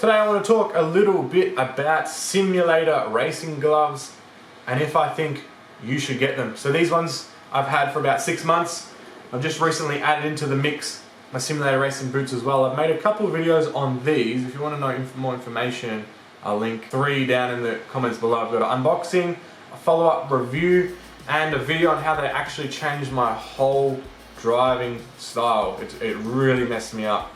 Today I want to talk a little bit about simulator racing gloves and if I think you should get them. So these ones I've had for about 6 months. I've just recently added into the mix my simulator racing boots as well. I've made a couple of videos on these. If you want to know more information, I'll link 3 down in the comments below. I've got an unboxing, a follow-up review, and a video on how they actually changed my whole driving style. It really messed me up,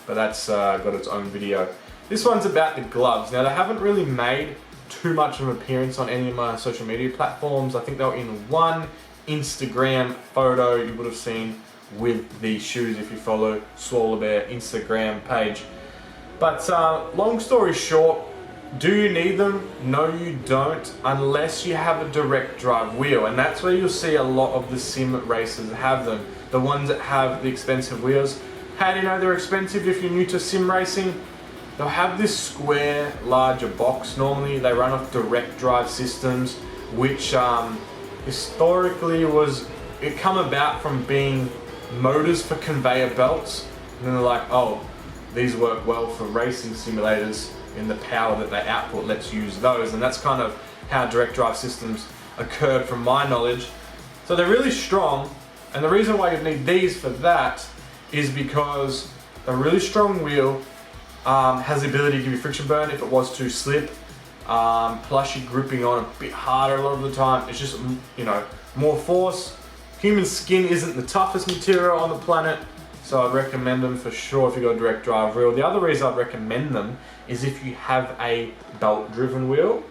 but that's got its own video. This one's about the gloves. Now, they haven't really made too much of an appearance on any of my social media platforms. I think they were in one Instagram photo you would have seen with these shoes if you follow Swolabear Instagram page. But long story short, do you need them? No, you don't, unless you have a direct drive wheel, and that's where you'll see a lot of the sim racers have them. The ones that have the expensive wheels. How do you know they're expensive if you're new to sim racing? They'll have this square, larger box. Normally they run off direct drive systems, which historically it come about from being motors for conveyor belts. And then they're like, oh, these work well for racing simulators, and the power that they output, let's use those. And that's kind of how direct drive systems occurred from my knowledge. So they're really strong, and the reason why you need these for that is because a really strong wheel has the ability to give you friction burn if it was to slip. Plus you're gripping on a bit harder a lot of the time. It's just, you know, more force. Human skin isn't the toughest material on the planet, so I'd recommend them for sure if you've got a direct drive wheel. The other reason I'd recommend them is if you have a belt driven wheel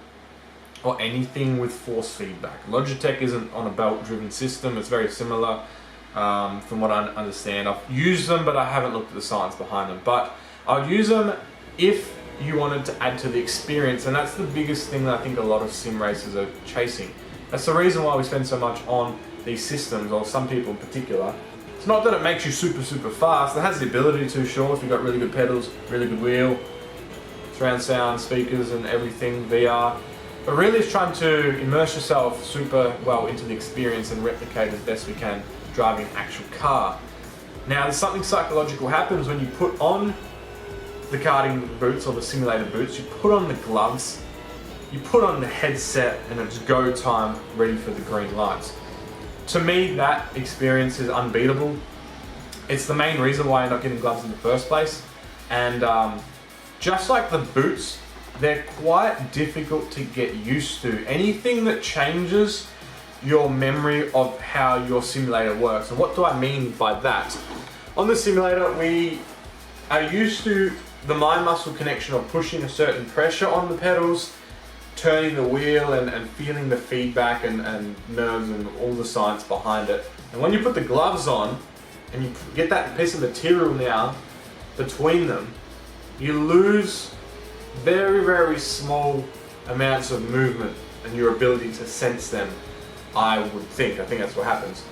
or anything with force feedback. Logitech isn't on a belt driven system. It's very similar from what I understand. I've used them, but I haven't looked at the science behind them. But I'd use them if you wanted to add to the experience, and that's the biggest thing that I think a lot of sim racers are chasing. That's the reason why we spend so much on these systems, or some people in particular. It's not that it makes you super fast. It has the ability to, sure, if you've got really good pedals, really good wheel, surround sound, speakers and everything, VR. But really it's trying to immerse yourself super well into the experience and replicate as best we can driving an actual car. Now, there's something psychological happens when you put on the karting boots or the simulator boots. You put on the gloves, you put on the headset, and it's go time, ready for the green lights. To me, that experience is unbeatable. It's the main reason why you're not getting gloves in the first place. And just like the boots, they're quite difficult to get used to. Anything that changes your memory of how your simulator works. And what do I mean by that? On the simulator, we are used to the mind muscle connection of pushing a certain pressure on the pedals, turning the wheel and feeling the feedback and nerves and all the science behind it. And when you put the gloves on and you get that piece of material now between them, you lose very small amounts of movement and your ability to sense them, I would think. I think that's what happens.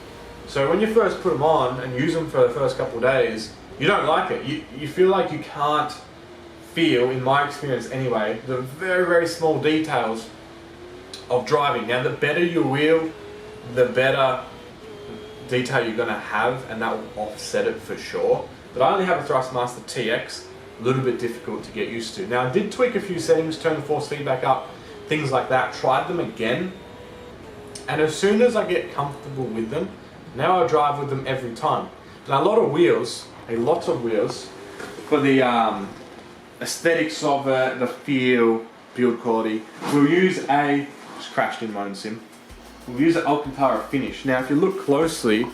So when you first put them on and use them for the first couple of days, you don't like it. You feel like you can't feel, in my experience anyway, the very small details of driving. Now, the better your wheel, the better detail you're going to have, and that will offset it for sure. But I only have a Thrustmaster TX, a little bit difficult to get used to. Now, I did tweak a few settings, turn the force feedback up, things like that, tried them again, and as soon as I get comfortable with them, now I drive with them every time. Now, a lot of wheels for the aesthetics of it, the feel, build quality, we'll use just crashed in my own sim, we'll use an Alcantara finish. Now, if you look closely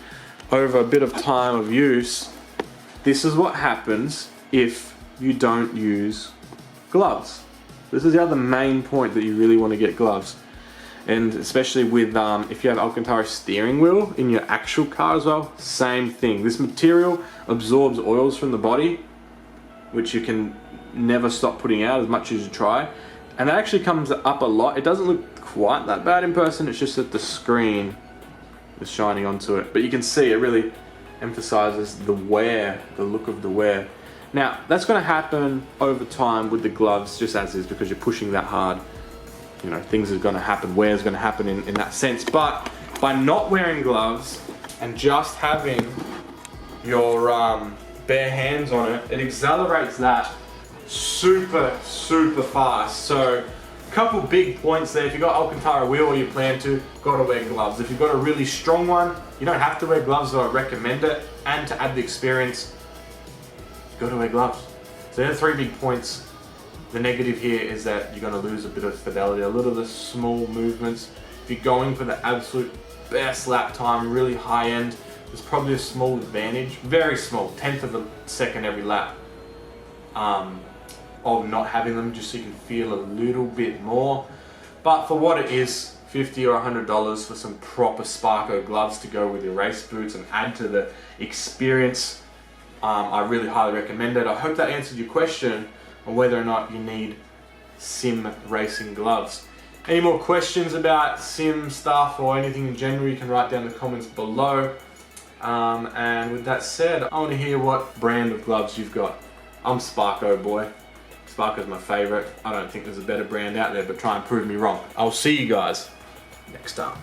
over a bit of time of use, this is what happens if you don't use gloves. This is the other main point that you really want to get gloves. And especially with, if you have Alcantara steering wheel in your actual car as well, same thing. This material absorbs oils from the body, which you can never stop putting out as much as you try. And that actually comes up a lot. It doesn't look quite that bad in person, it's just that the screen is shining onto it. But you can see it really emphasizes the wear, the look of the wear. Now, that's going to happen over time with the gloves, just as is, because you're pushing that hard. You know, things are going to happen, wear is going to happen in that sense. But by not wearing gloves and just having your bare hands on it, it accelerates that super, super fast. So a couple big points there. If you've got Alcantara wheel or you plan to, gotta wear gloves. If you've got a really strong one, you don't have to wear gloves, though I recommend it. And to add the experience, gotta wear gloves. So there are 3 big points. The negative here is that you're gonna lose a bit of fidelity, a little of the small movements. If you're going for the absolute best lap time, really high end, there's probably a small advantage, very small, 1/10 of a second every lap, of not having them, just so you can feel a little bit more. But for what it is, $50 or $100 for some proper Sparko gloves to go with your race boots and add to the experience, I really highly recommend it. I hope that answered your question on whether or not you need sim racing gloves. Any more questions about sim stuff or anything in general, you can write down in the comments below. And with that said, I want to hear what brand of gloves you've got. I'm Sparko boy. Sparko's my favorite. I don't think there's a better brand out there, but try and prove me wrong. I'll see you guys next time.